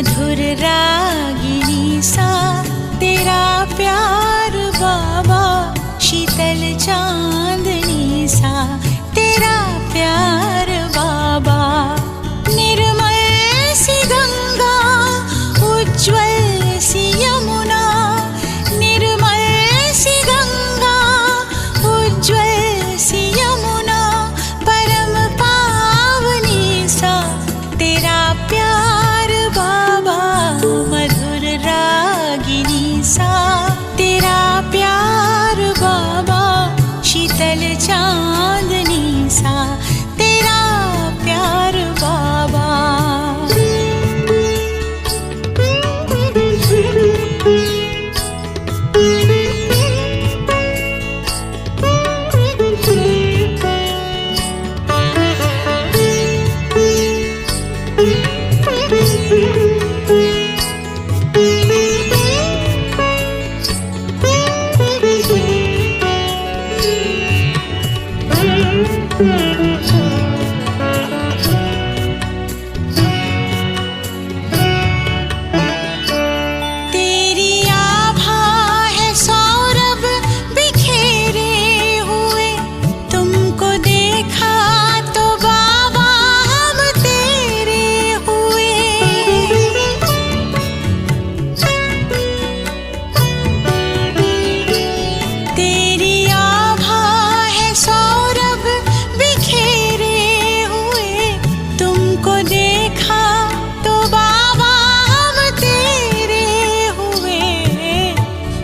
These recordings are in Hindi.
मधुर रागिनी सा तेरा प्यार बाबा, शीतल चांदनी सा तेरा प्यार बाबा। निर्मल सी गंगा, उज्ज्वल सी यमुना, निर्मल सी गंगा, उज्ज्वल सी यमुना, परम पावनी सा तेरा प्यार बाबा, मधुर रागिनी सा तेरा प्यार बाबा, शीतल चांदनी सा तेरा प्यार बाबा।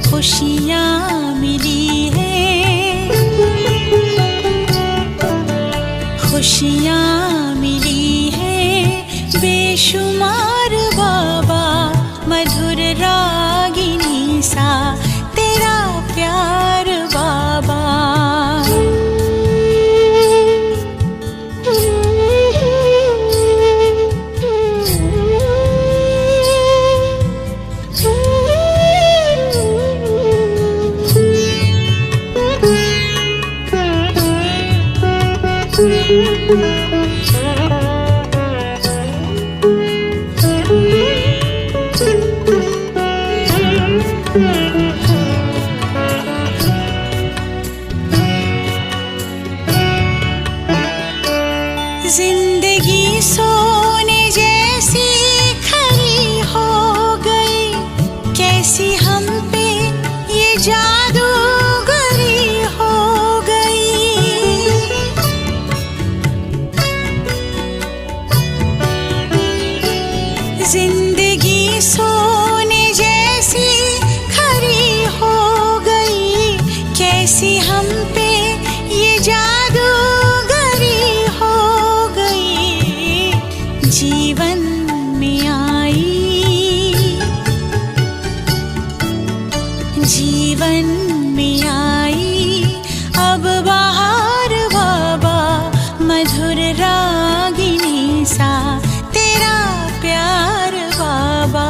खुशियाँ मिली है, खुशियाँ मिली है बेशुमार बाबा, मधुर रागिनी सा तेरा प्यार बाबा। जिंदगी सोने जैसी खरी हो गई, कैसी हम पे ये जादूगरी हो गई। जिंदगी सोने जैसी खरी हो गई, कैसी हम पे ये जादूगरी हो गई। जीवन में आई, जीवन में आई अब बहार बाबा, मधुर रागिनी सा तेरा प्यार बाबा।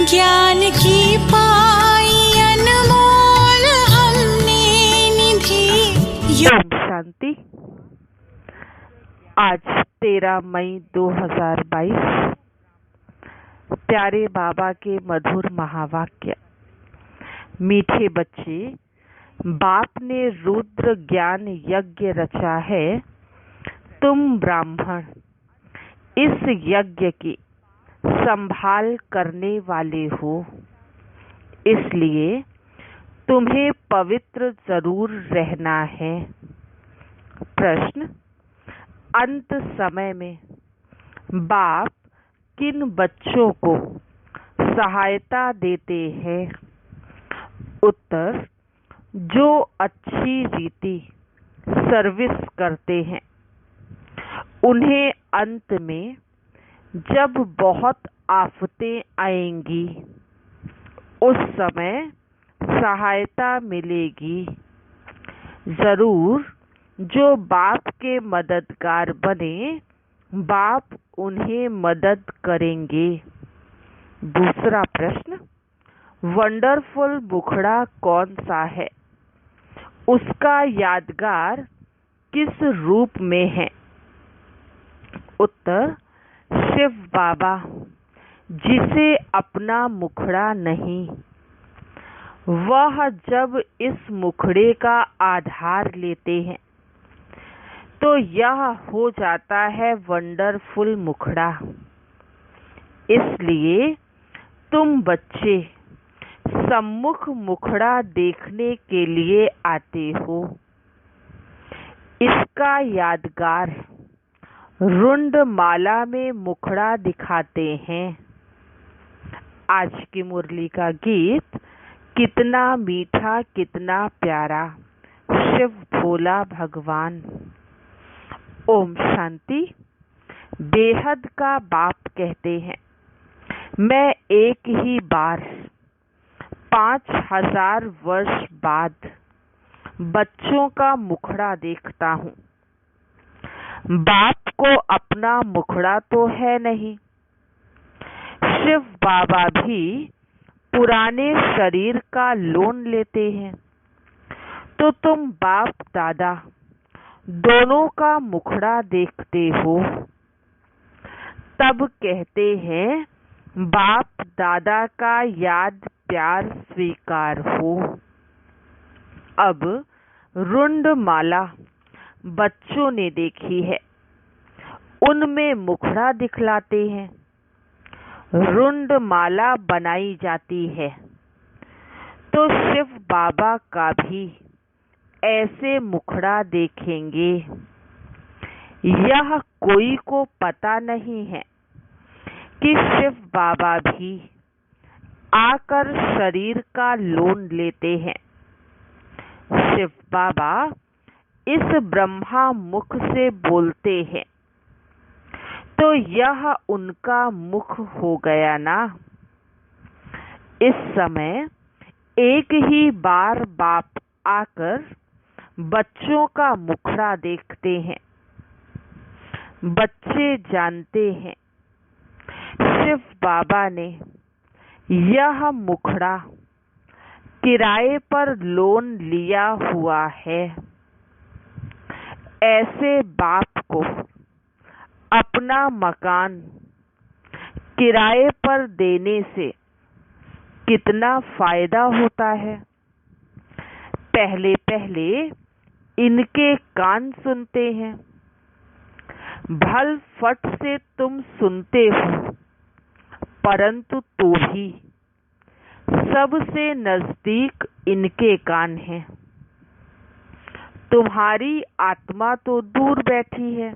ज्ञान की पाई अनमोल हमने निधि। शांति। आज 13 मई 2022। प्यारे बाबा के मधुर महावाक्य। मीठे बच्चे, बाप ने रुद्र ज्ञान यज्ञ रचा है, तुम ब्राह्मण इस यज्ञ की संभाल करने वाले हो, इसलिए तुम्हें पवित्र जरूर रहना है। प्रश्न: अंत समय में बाप किन बच्चों को सहायता देते हैं? उत्तर: जो अच्छी रीति सर्विस करते हैं उन्हें अंत में जब बहुत आफतें आएंगी उस समय सहायता मिलेगी। जरूर जो बाप के मददगार बने, बाप उन्हें मदद करेंगे। दूसरा प्रश्न, वंडरफुल मुखड़ा कौन सा है? उसका यादगार किस रूप में है? उत्तर, शिव बाबा, जिसे अपना मुखड़ा नहीं। वह जब इस मुखड़े का आधार लेते हैं तो यह हो जाता है वंडरफुल मुखड़ा। इसलिए तुम बच्चे सम्मुख मुखड़ा देखने के लिए आते हो। इसका यादगार रुंड माला में मुखड़ा दिखाते हैं। आज की मुरली का गीत कितना मीठा, कितना प्यारा, शिव भोला भगवान। ओम शांति। बेहद का बाप कहते हैं, मैं एक ही बार 5000 वर्ष बाद बच्चों का मुखड़ा देखता हूँ। बाप को अपना मुखड़ा तो है नहीं। शिव बाबा भी पुराने शरीर का लोन लेते हैं, तो तुम बाप दादा दोनों का मुखड़ा देखते हो। तब कहते हैं बाप दादा का याद प्यार स्वीकार हो। अब रुंड माला बच्चों ने देखी है, उनमें मुखड़ा दिखलाते हैं। रुंड माला बनाई जाती है, तो शिव बाबा का भी ऐसे मुखड़ा देखेंगे। यह कोई को पता नहीं है कि शिव बाबा भी आकर शरीर का लोन लेते हैं। शिव बाबा इस ब्रह्मा मुख से बोलते हैं, तो यह उनका मुख हो गया ना। इस समय एक ही बार बाप आकर बच्चों का मुखड़ा देखते हैं। बच्चे जानते हैं शिव बाबा ने यह मुखड़ा किराए पर लोन लिया हुआ है। ऐसे बाप को अपना मकान किराए पर देने से कितना फायदा होता है। पहले पहले इनके कान सुनते हैं, भल फट से तुम सुनते हो, परंतु तो भी सबसे नजदीक इनके कान हैं। तुम्हारी आत्मा तो दूर बैठी है।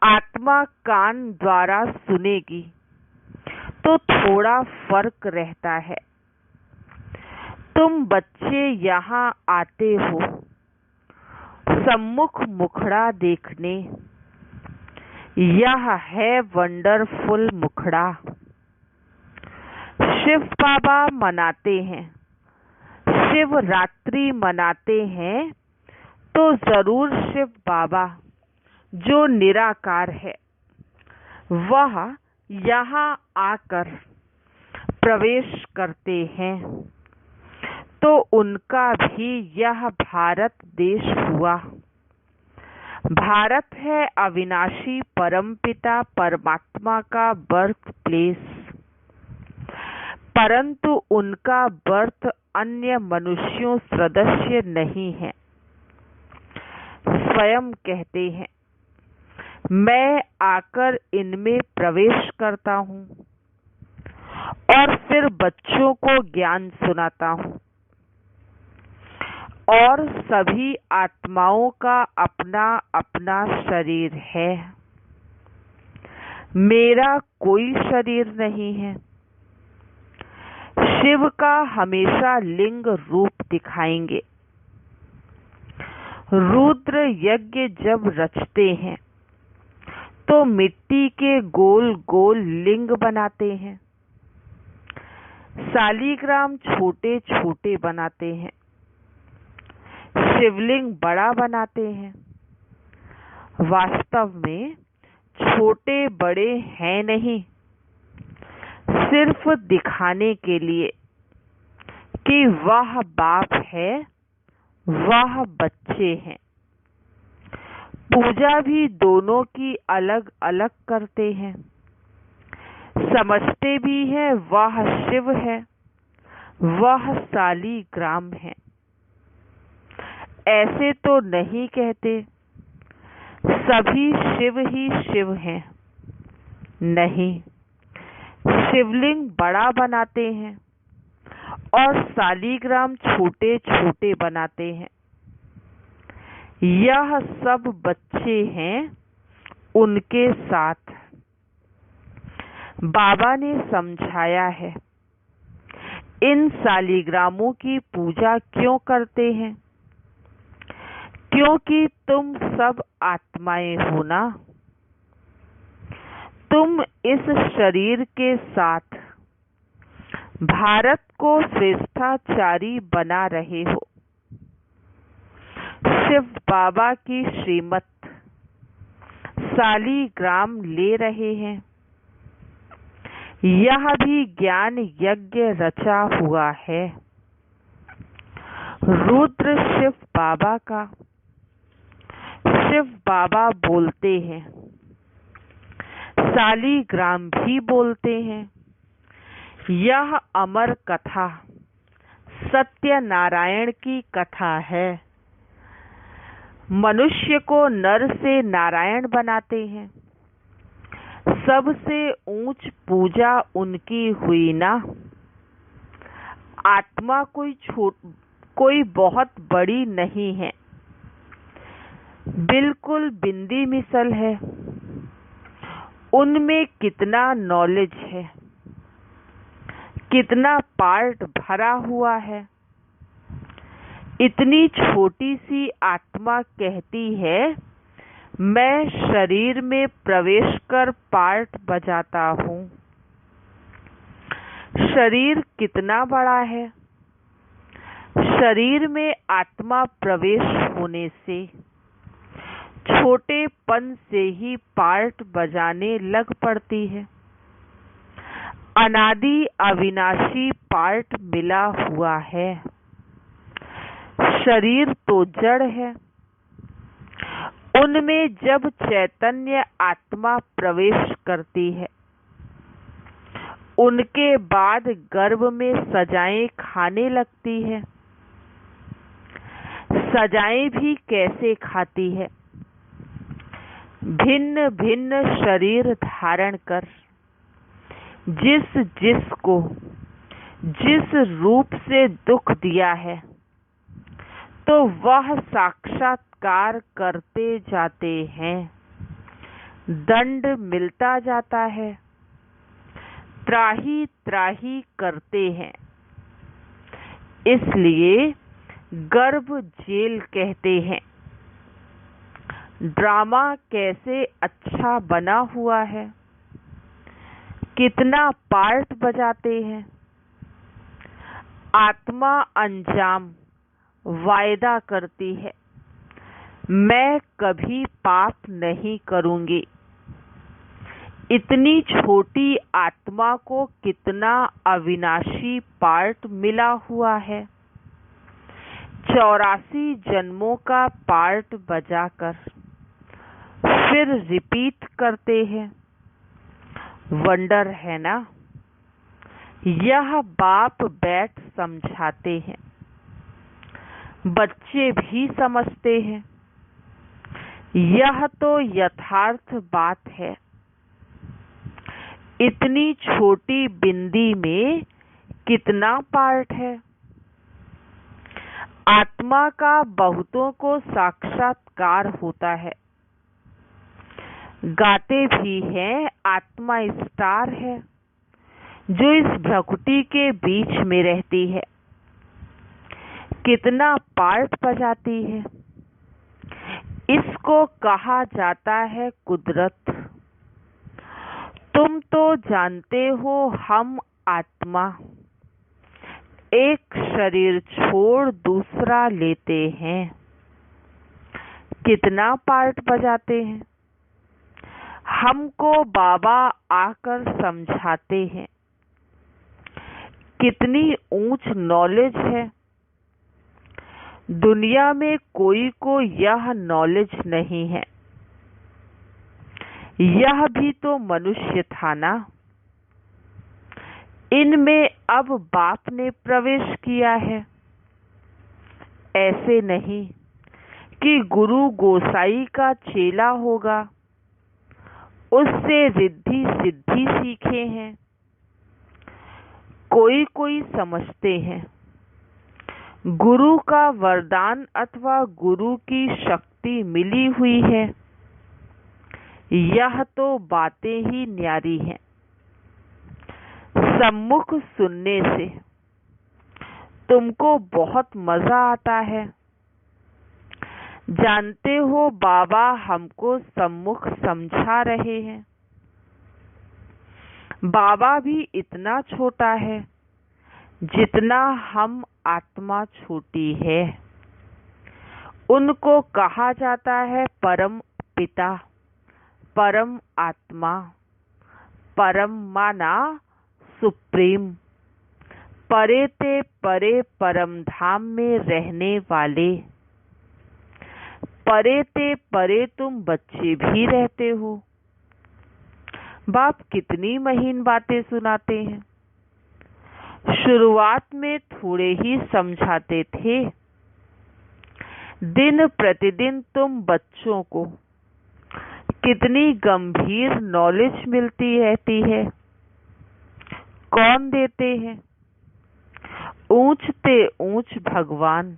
आत्मा कान द्वारा सुनेगी तो थोड़ा फर्क रहता है। तुम बच्चे यहाँ आते हो सम्मुख मुखड़ा देखने। यह है वंडरफुल मुखड़ा। शिव बाबा मनाते हैं, शिवरात्रि मनाते हैं, तो जरूर शिव बाबा जो निराकार है वह यहाँ आकर प्रवेश करते हैं, तो उनका भी यह भारत देश हुआ। भारत है अविनाशी परमपिता परमात्मा का बर्थ प्लेस, परंतु उनका बर्थ अन्य मनुष्यों सदृश नहीं है। स्वयं कहते हैं, मैं आकर इनमें प्रवेश करता हूँ और फिर बच्चों को ज्ञान सुनाता हूँ। और सभी आत्माओं का अपना अपना शरीर है, मेरा कोई शरीर नहीं है। शिव का हमेशा लिंग रूप दिखाएंगे। रुद्र यज्ञ जब रचते हैं तो मिट्टी के गोल गोल लिंग बनाते हैं। शालीग्राम छोटे छोटे बनाते हैं, शिवलिंग बड़ा बनाते हैं। वास्तव में छोटे बड़े हैं नहीं, सिर्फ दिखाने के लिए कि वह बाप है, वह बच्चे हैं। पूजा भी दोनों की अलग अलग करते हैं, समझते भी हैं वह शिव है, वह शालीग्राम है। ऐसे तो नहीं कहते सभी शिव ही शिव हैं। नहीं, शिवलिंग बड़ा बनाते हैं और शालीग्राम छोटे छोटे बनाते हैं। यह सब बच्चे हैं उनके साथ। बाबा ने समझाया है इन शालीग्रामों की पूजा क्यों करते हैं, क्योंकि तुम सब आत्माएं हो ना। तुम इस शरीर के साथ भारत को श्रेष्ठाचारी बना रहे हो। शिव बाबा की श्रीमत शालीग्राम ले रहे हैं। यह भी ज्ञान यज्ञ रचा हुआ है। रुद्र शिव बाबा का। शिव बाबा बोलते हैं, शालीग्राम भी बोलते हैं। यह अमर कथा सत्यनारायण की कथा है। मनुष्य को नर से नारायण बनाते हैं। सबसे ऊंच पूजा उनकी हुई ना। आत्मा कोई बहुत बड़ी नहीं है, बिल्कुल बिंदी मिसल है। उनमें कितना नॉलेज है, कितना पार्ट भरा हुआ है। इतनी छोटी सी आत्मा कहती है मैं शरीर में प्रवेश कर पार्ट बजाता हूँ। शरीर कितना बड़ा है। शरीर में आत्मा प्रवेश होने से छोटेपन से ही पार्ट बजाने लग पड़ती है। अनादि अविनाशी पार्ट मिला हुआ है। शरीर तो जड़ है। उनमें जब चैतन्य आत्मा प्रवेश करती है, उनके बाद गर्भ में सजाएं खाने लगती है। सजाएं भी कैसे खाती है? भिन्न भिन्न शरीर धारण कर जिसको जिस रूप से दुख दिया है, तो वह साक्षात्कार करते जाते हैं। दंड मिलता जाता है। त्राही त्राही करते हैं। इसलिए गर्भ जेल कहते हैं। ड्रामा कैसे अच्छा बना हुआ है। कितना पार्ट बजाते हैं। आत्मा अंजाम वायदा करती है मैं कभी पाप नहीं करूंगी। इतनी छोटी आत्मा को कितना अविनाशी पार्ट मिला हुआ है। 84 जन्मों का पार्ट बजाकर फिर रिपीट करते हैं। वंडर है ना। यह बाप बैठ समझाते हैं। बच्चे भी समझते हैं। यह तो यथार्थ बात है। इतनी छोटी बिंदी में कितना पार्ट है। आत्मा का बहुतों को साक्षात्कार होता है। गाते भी हैं आत्मा स्टार है जो इस भ्रकुटी के बीच में रहती है। कितना पार्ट बजाती है। इसको कहा जाता है कुदरत। तुम तो जानते हो हम आत्मा एक शरीर छोड़ दूसरा लेते हैं। कितना पार्ट बजाते हैं। हमको बाबा आकर समझाते हैं। कितनी ऊंच नॉलेज है। दुनिया में कोई को यह नॉलेज नहीं है। यह भी तो मनुष्य था ना। इनमें अब बाप ने प्रवेश किया है। ऐसे नहीं कि गुरु गोसाई का चेला होगा, उससे रिद्धि सिद्धि सीखे हैं। कोई कोई समझते हैं गुरु का वरदान अथवा गुरु की शक्ति मिली हुई है। यह तो बातें ही न्यारी हैं। सम्मुख सुनने से तुमको बहुत मजा आता है। जानते हो बाबा हमको सम्मुख समझा रहे हैं। बाबा भी इतना छोटा है जितना हम आत्मा छोटी है। उनको कहा जाता है परम पिता, परम आत्मा, परम माना सुप्रीम, परे ते परे परम धाम में रहने वाले। परे ते परे तुम बच्चे भी रहते हो। बाप कितनी महीन बातें सुनाते हैं। शुरुआत में थोड़े ही समझाते थे। दिन प्रतिदिन तुम बच्चों को कितनी गंभीर नॉलेज मिलती रहती है। कौन देते हैं? ऊंच ते ऊंच भगवान।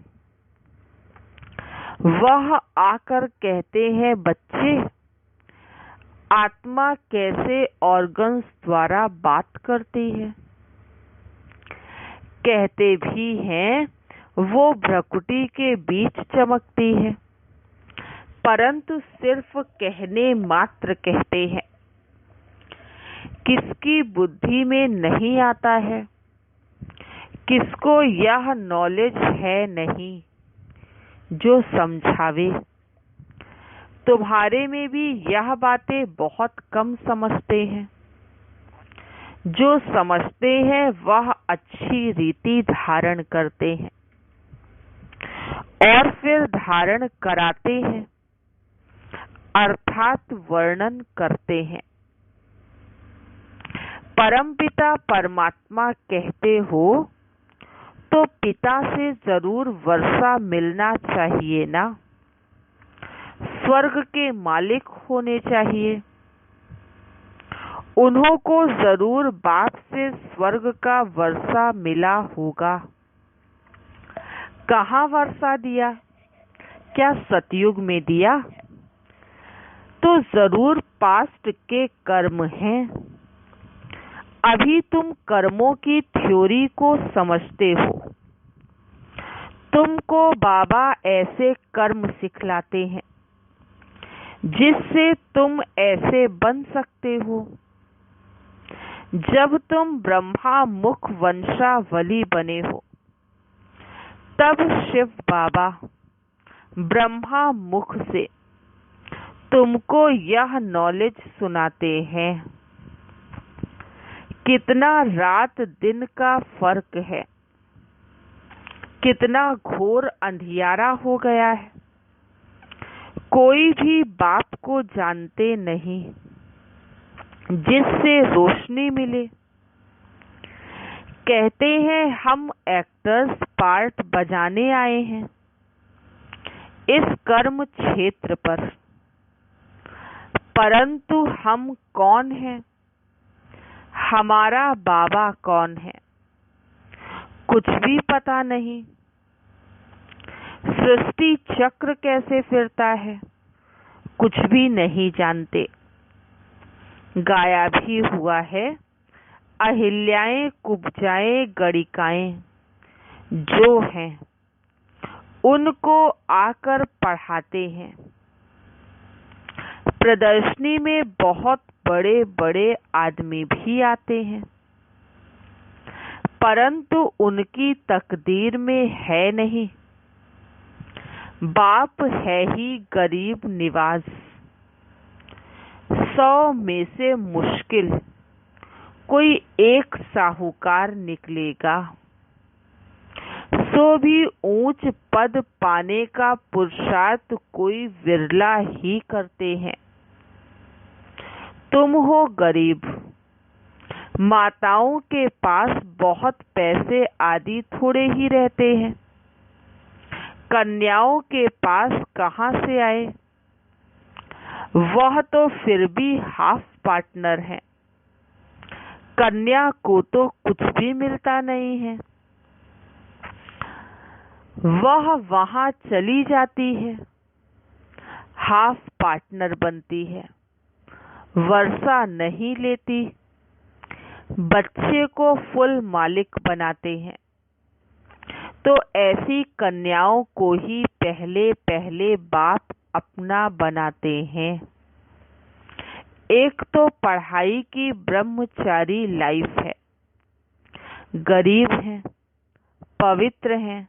वह आकर कहते हैं बच्चे, आत्मा कैसे ऑर्गन्स द्वारा बात करती है। कहते भी हैं वो भ्रकुटी के बीच चमकती है, परंतु सिर्फ कहने मात्र कहते हैं। किसकी बुद्धि में नहीं आता है, किसको यह नॉलेज है नहीं जो समझावे। तुम्हारे में भी यह बातें बहुत कम समझते हैं। जो समझते हैं वह अच्छी रीति धारण करते हैं और फिर धारण कराते हैं, अर्थात वर्णन करते हैं। परमपिता परमात्मा कहते हो तो पिता से जरूर वर्षा मिलना चाहिए ना। स्वर्ग के मालिक होने चाहिए। उन्हों को जरूर बाप से स्वर्ग का वर्षा मिला होगा। कहाँ वर्षा दिया? क्या सतयुग में दिया? तो जरूर पास्ट के कर्म हैं। अभी तुम कर्मों की थ्योरी को समझते हो। तुमको बाबा ऐसे कर्म सिखलाते हैं जिससे तुम ऐसे बन सकते हो। जब तुम ब्रह्मा मुख वंशावली बने हो तब शिव बाबा ब्रह्मा मुख से तुमको यह नॉलेज सुनाते हैं। कितना रात दिन का फर्क है। कितना घोर अंधियारा हो गया है। कोई भी बाप को जानते नहीं जिससे रोशनी मिले। कहते हैं हम एक्टर्स पार्ट बजाने आए हैं इस कर्म क्षेत्र पर, परंतु हम कौन हैं? हमारा बाबा कौन है? कुछ भी पता नहीं। सृष्टि चक्र कैसे फिरता है कुछ भी नहीं जानते। गाया भी हुआ है, अहिल्याएं कुब्जाएं गणिकाएं जो हैं उनको आकर पढ़ाते हैं। प्रदर्शनी में बहुत बड़े बड़े आदमी भी आते हैं, परंतु उनकी तकदीर में है नहीं। बाप है ही गरीब निवाज। 100 में से मुश्किल कोई एक साहूकार निकलेगा, सो भी ऊंच पद पाने का पुरुषार्थ कोई विरला ही करते हैं। तुम हो गरीब, माताओं के पास बहुत पैसे आदि थोड़े ही रहते हैं, कन्याओं के पास कहाँ से आए? वह तो फिर भी हाफ पार्टनर है, कन्या को तो कुछ भी मिलता नहीं है। वह वहां चली जाती है, हाफ पार्टनर बनती है, वर्षा नहीं लेती, बच्चे को फुल मालिक बनाते हैं। तो ऐसी कन्याओं को ही पहले पहले बाप अपना बनाते हैं। एक तो पढ़ाई की ब्रह्मचारी लाइफ है, गरीब हैं, पवित्र हैं,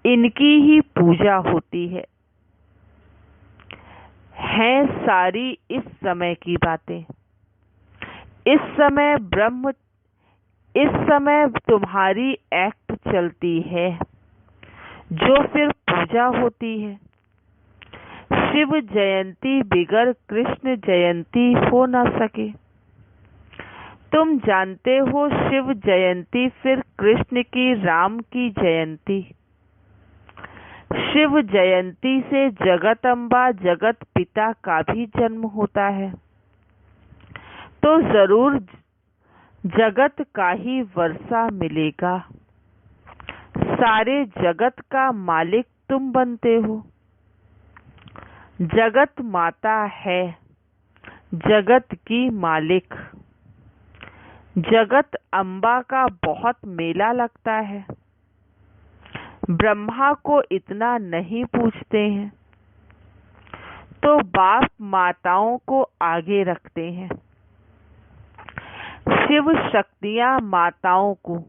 इनकी ही पूजा होती है। हैं सारी इस समय की बातें। इस समय तुम्हारी एक्ट चलती है, जो फिर पूजा होती है। शिव जयंती बिगर कृष्ण जयंती हो न सके। तुम जानते हो शिव जयंती फिर कृष्ण की राम की जयंती। शिव जयंती से जगत अम्बा जगत पिता का भी जन्म होता है, तो जरूर जगत का ही वर्षा मिलेगा। सारे जगत का मालिक तुम बनते हो। जगत माता है जगत की मालिक। जगत अम्बा का बहुत मेला लगता है। ब्रह्मा को इतना नहीं पूछते हैं, तो बाप माताओं को आगे रखते हैं। शिव शक्तियां माताओं को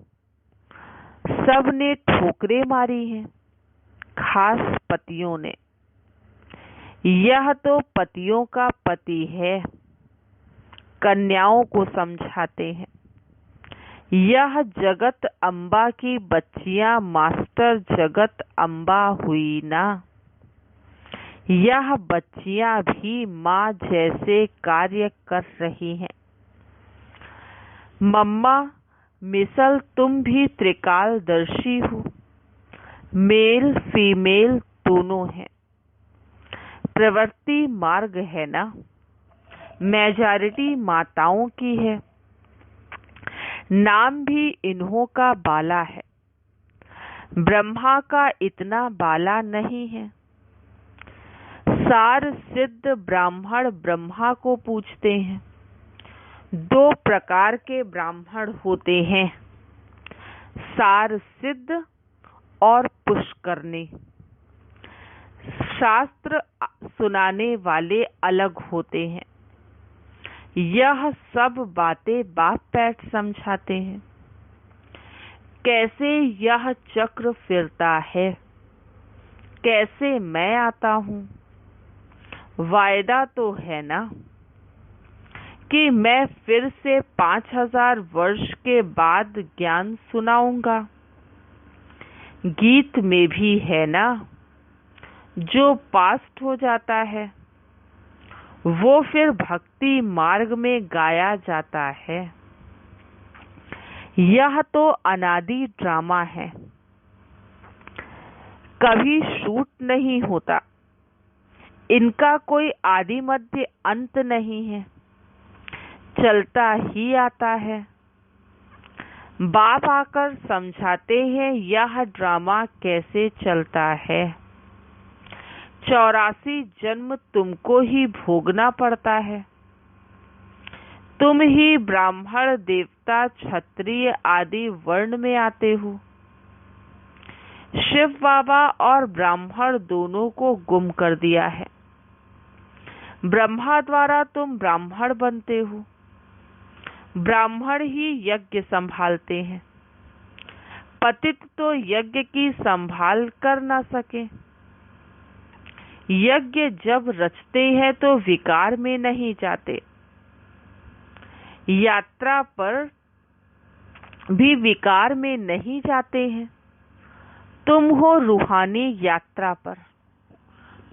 सब ने ठोकरें मारी हैं, खास पतियों ने। यह तो पतियों का पति है, कन्याओं को समझाते हैं। यह जगत अम्बा की बच्चियां मास्टर जगत अम्बा हुई ना। यह बच्चियां भी माँ जैसे कार्य कर रही हैं। मम्मा मिसल तुम भी त्रिकालदर्शी हो, मेल फीमेल दोनों हैं। प्रवृत्ति मार्ग है ना, मेजॉरिटी माताओं की है। नाम भी इन्हों का बाला है, ब्रह्मा का इतना बाला नहीं है। सार सिद्ध ब्राह्मण ब्रह्मा को पूछते हैं। 2 प्रकार के ब्राह्मण होते हैं, सार सिद्ध और पुष्करणी। शास्त्र सुनाने वाले अलग होते हैं। यह सब बातें बाप बैठ समझाते हैं। कैसे यह चक्र फिरता है, कैसे मैं आता हूँ। वायदा तो है ना कि मैं फिर से 5000 वर्ष के बाद ज्ञान सुनाऊंगा। गीत में भी है ना, जो पास्ट हो जाता है वो फिर भक्ति मार्ग में गाया जाता है। यह तो अनादि ड्रामा है, कभी शूट नहीं होता। इनका कोई आदि मध्य अंत नहीं है, चलता ही आता है। बाप आकर समझाते हैं यह ड्रामा कैसे चलता है। 84 जन्म तुमको ही भोगना पड़ता है। तुम ही ब्राह्मण देवता क्षत्रिय आदि वर्ण में आते हो। शिव बाबा और ब्राह्मण दोनों को गुम कर दिया है। ब्रह्मा द्वारा तुम ब्राह्मण बनते हो। ब्राह्मण ही यज्ञ संभालते हैं। पतित तो यज्ञ की संभाल कर ना सके। यज्ञ जब रचते हैं तो विकार में नहीं जाते। यात्रा पर भी विकार में नहीं जाते हैं। तुम हो रूहानी यात्रा पर,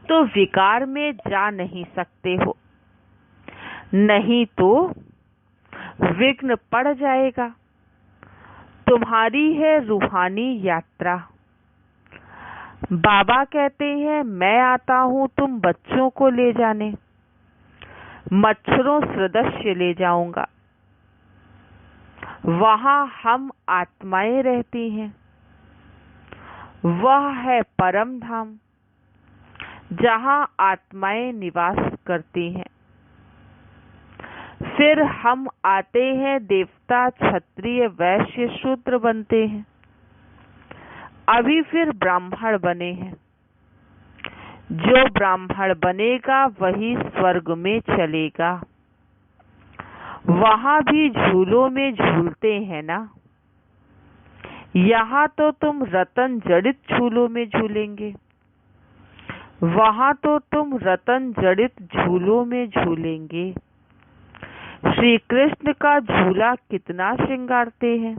तो विकार में जा नहीं सकते हो, नहीं तो विघ्न पड़ जाएगा। तुम्हारी है रूहानी यात्रा। बाबा कहते हैं, मैं आता हूँ तुम बच्चों को ले जाने, मच्छरों सदृश्य ले जाऊंगा। वहां हम आत्माएं रहती हैं। वह है परम धाम, जहां आत्माएं निवास करती हैं। फिर हम आते हैं, देवता, क्षत्रिय, वैश्य, शूद्र बनते हैं। अभी फिर ब्राह्मण बने हैं। जो ब्राह्मण बनेगा वही स्वर्ग में चलेगा। वहां भी झूलों में झूलते हैं ना। यहाँ तो तुम रतन जड़ित झूलों में झूलेंगे, वहां तो तुम रतन जड़ित झूलों में झूलेंगे। श्री कृष्ण का झूला कितना श्रृंगारते हैं।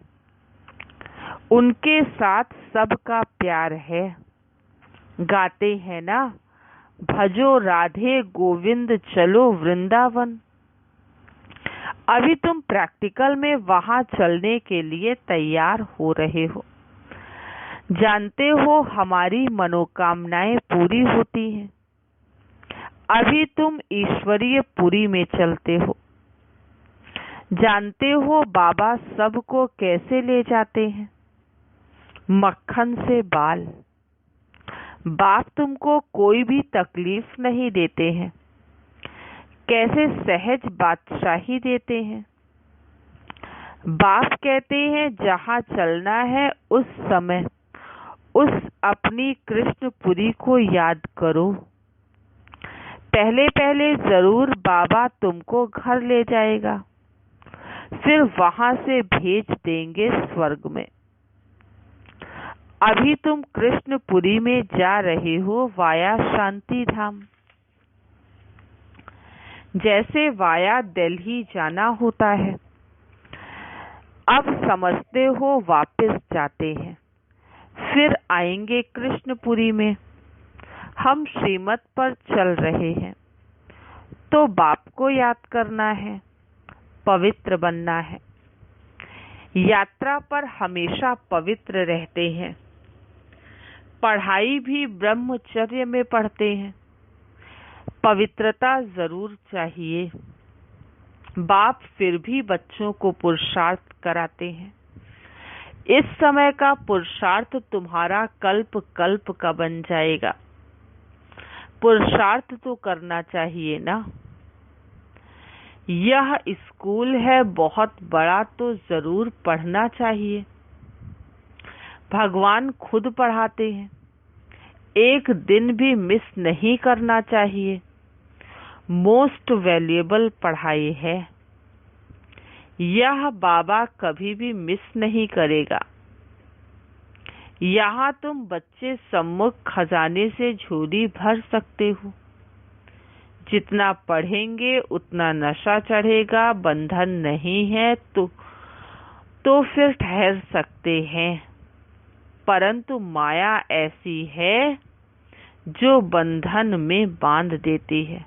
उनके साथ सबका प्यार है। गाते हैं ना, भजो राधे गोविंद चलो वृंदावन। अभी तुम प्रैक्टिकल में वहां चलने के लिए तैयार हो रहे हो। जानते हो हमारी मनोकामनाएं पूरी होती हैं। अभी तुम ईश्वरीय पुरी में चलते हो। जानते हो बाबा सबको कैसे ले जाते हैं, मक्खन से बाल। बाप तुमको कोई भी तकलीफ नहीं देते हैं। कैसे सहज बादशाही देते हैं। बाप कहते हैं, जहाँ चलना है उस समय उस अपनी कृष्णपुरी को याद करो। पहले पहले जरूर बाबा तुमको घर ले जाएगा, फिर वहां से भेज देंगे स्वर्ग में। अभी तुम कृष्णपुरी में जा रहे हो वाया शांति धाम। जैसे वाया दिल्ली जाना होता है, अब समझते हो वापस जाते हैं, फिर आएंगे कृष्णपुरी में। हम श्रीमत पर चल रहे हैं, तो बाप को याद करना है, पवित्र बनना है। यात्रा पर हमेशा पवित्र रहते हैं। पढ़ाई भी ब्रह्मचर्य में पढ़ते हैं। पवित्रता जरूर चाहिए। बाप फिर भी बच्चों को पुरुषार्थ कराते हैं। इस समय का पुरुषार्थ तुम्हारा कल्प कल्प का बन जाएगा। पुरुषार्थ तो करना चाहिए ना। यह स्कूल है बहुत बड़ा, तो जरूर पढ़ना चाहिए। भगवान खुद पढ़ाते हैं। एक दिन भी मिस नहीं करना चाहिए। मोस्ट वैल्यूएबल पढ़ाई है। यह बाबा कभी भी मिस नहीं करेगा। यहाँ तुम बच्चे सम्मुख खजाने से झोली भर सकते हो। जितना पढ़ेंगे उतना नशा चढ़ेगा। बंधन नहीं है तो फिर ठहर सकते हैं, परंतु माया ऐसी है जो बंधन में बांध देती है।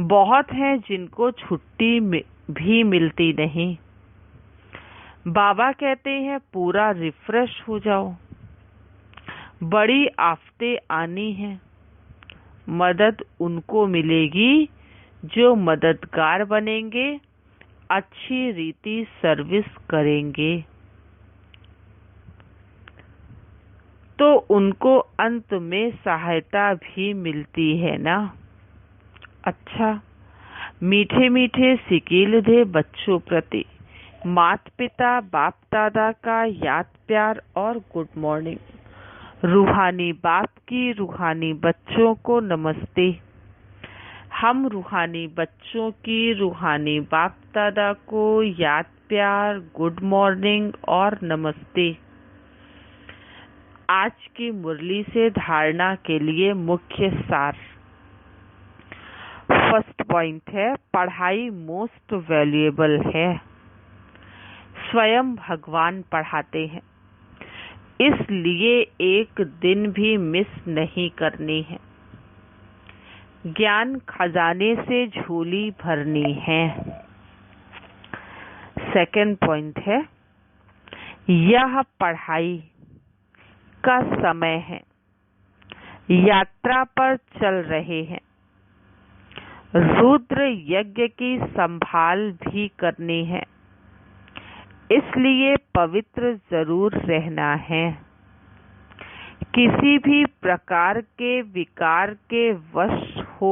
बहुत हैं जिनको छुट्टी भी मिलती नहीं। बाबा कहते हैं, पूरा रिफ्रेश हो जाओ। बड़ी आफतें आनी हैं। मदद उनको मिलेगी जो मददगार बनेंगे, अच्छी रीति सर्विस करेंगे, तो उनको अंत में सहायता भी मिलती है ना। अच्छा, मीठे मीठे सिकील दे बच्चों प्रति माता पिता बाप दादा का याद प्यार और गुड मॉर्निंग। रूहानी बाप की रूहानी बच्चों को नमस्ते। हम रूहानी बच्चों की रूहानी बाप दादा को याद, प्यार, गुड मॉर्निंग और नमस्ते। आज की मुरली से धारणा के लिए मुख्य सार। फर्स्ट पॉइंट है, पढ़ाई मोस्ट वैल्यूएबल है। स्वयं भगवान पढ़ाते हैं, इसलिए एक दिन भी मिस नहीं करनी है। ज्ञान खजाने से झोली भरनी है। सेकंड पॉइंट है, यह पढ़ाई का समय है। यात्रा पर चल रहे हैं। रुद्र यज्ञ की संभाल भी करनी है, इसलिए पवित्र जरूर रहना है। किसी भी प्रकार के विकार के वश हो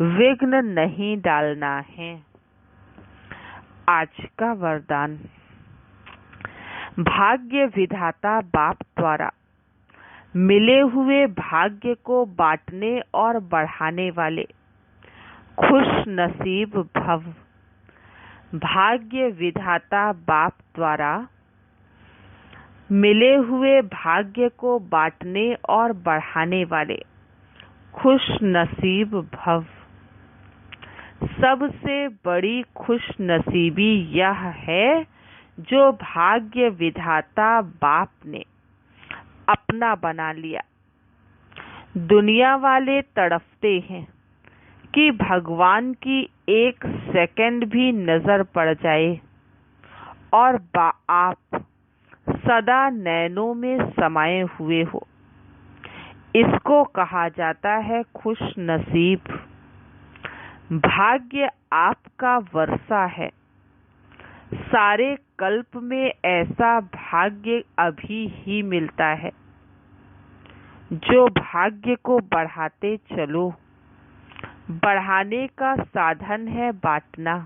विघ्न नहीं डालना है। आज का वरदान। भाग्य विधाता बाप द्वारा मिले हुए भाग्य को बांटने और बढ़ाने वाले खुश नसीब भव। भाग्य विधाता बाप द्वारा मिले हुए भाग्य को बांटने और बढ़ाने वाले खुश नसीब भव। सबसे बड़ी खुश नसीबी यह है जो भाग्य विधाता बाप ने अपना बना लिया। दुनिया वाले तड़पते हैं कि भगवान की एक सेकंड भी नजर पड़ जाए और आप सदा नैनों में समाये हुए हो। इसको कहा जाता है खुश नसीब। भाग्य आपका वर्षा है। सारे कल्प में ऐसा भाग्य अभी ही मिलता है। जो भाग्य को बढ़ाते चलो। बढ़ाने का साधन है बांटना।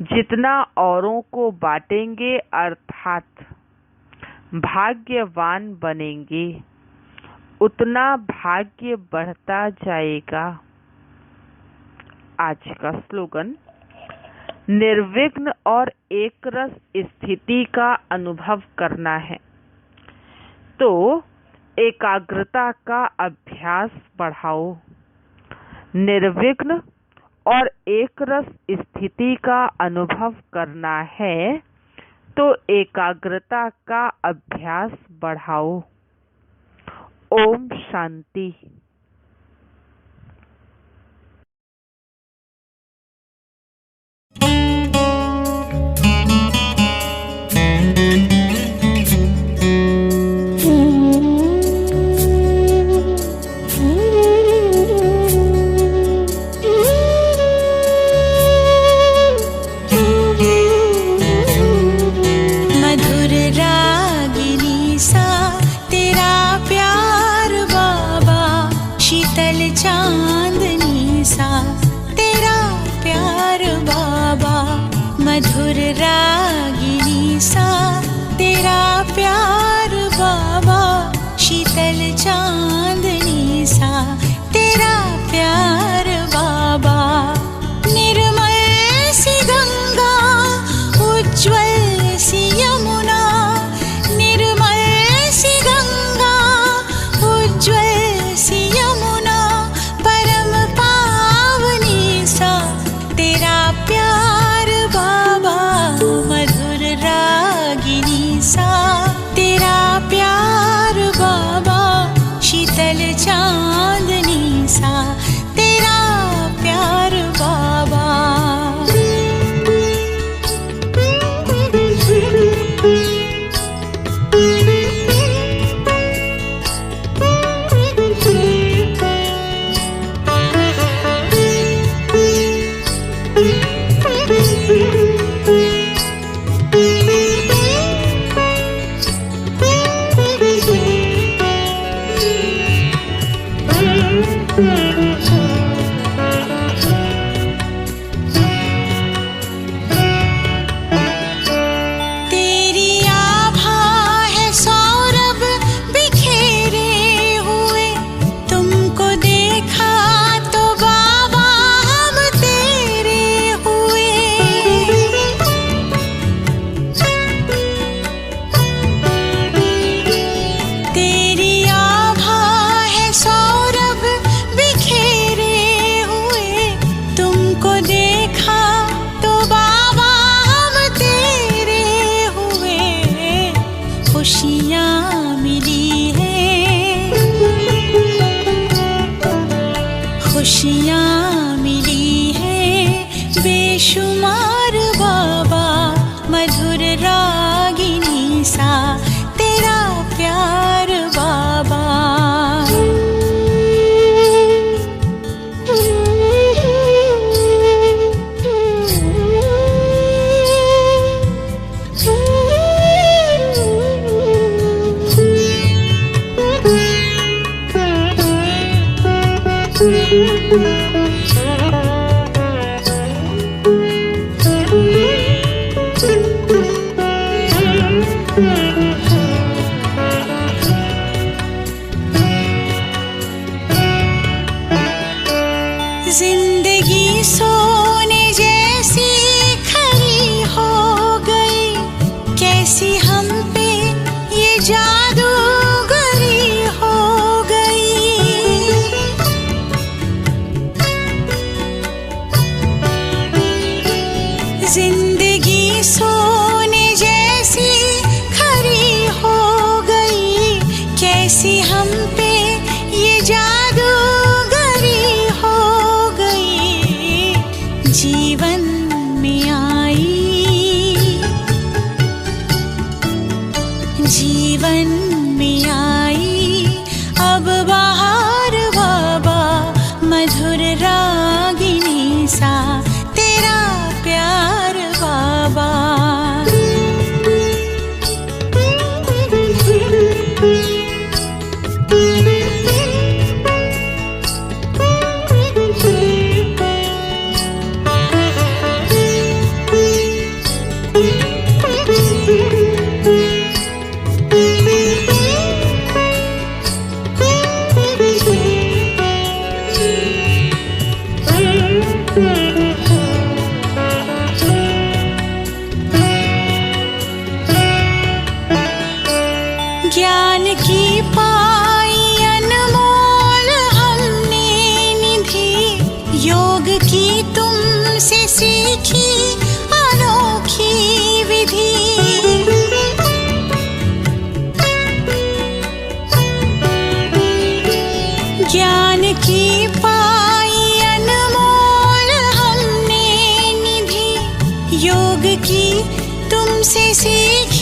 जितना औरों को बांटेंगे अर्थात भाग्यवान बनेंगे, उतना भाग्य बढ़ता जाएगा। आज का स्लोगन। निर्विघ्न और एकरस स्थिति का अनुभव करना है तो एकाग्रता का अभ्यास बढ़ाओ। निर्विघ्न और एकरस स्थिति का अनुभव करना है तो एकाग्रता का अभ्यास बढ़ाओ। ओम शांति। मधुर रागिनी सा तेरा प्यार बाबा, शीतल चांदनी सा तेरा प्यार बाबा। निर्मल सी गंगा, उज्ज्वल सी यमुना, निर्मल सी गंगा, उज्ज्वल सी यमुना, परम पावनी सा तेरा प्यार बाबा। मधुर रागिनी सा तेरा प्यार बाबा, शीतल चांदनी सा तेरा प्यार बाबा। तो खुशियाँ मिली है बेशुमार बाबा, मधुर रागिनी सा तेरा प्यार बाबा। जिंदगी सोने जैसी खरी हो गई, कैसी हम पे ये जादूगरी हो गई। जिंदगी सोने जैसी खरी हो गई, कैसी हम पे ये जादूगरी हो गई। जीवन में आई, जीवन में आई अब बहार बाबा, मधुर रागिनी सा तेरा प्यार बाबा। ज्ञान की पाई अनमोल हमने निधि, योग की तुमसे सीखी अनोखी विधि। ज्ञान की पाई अनमोल हमने निधि, योग की तुमसे सीखी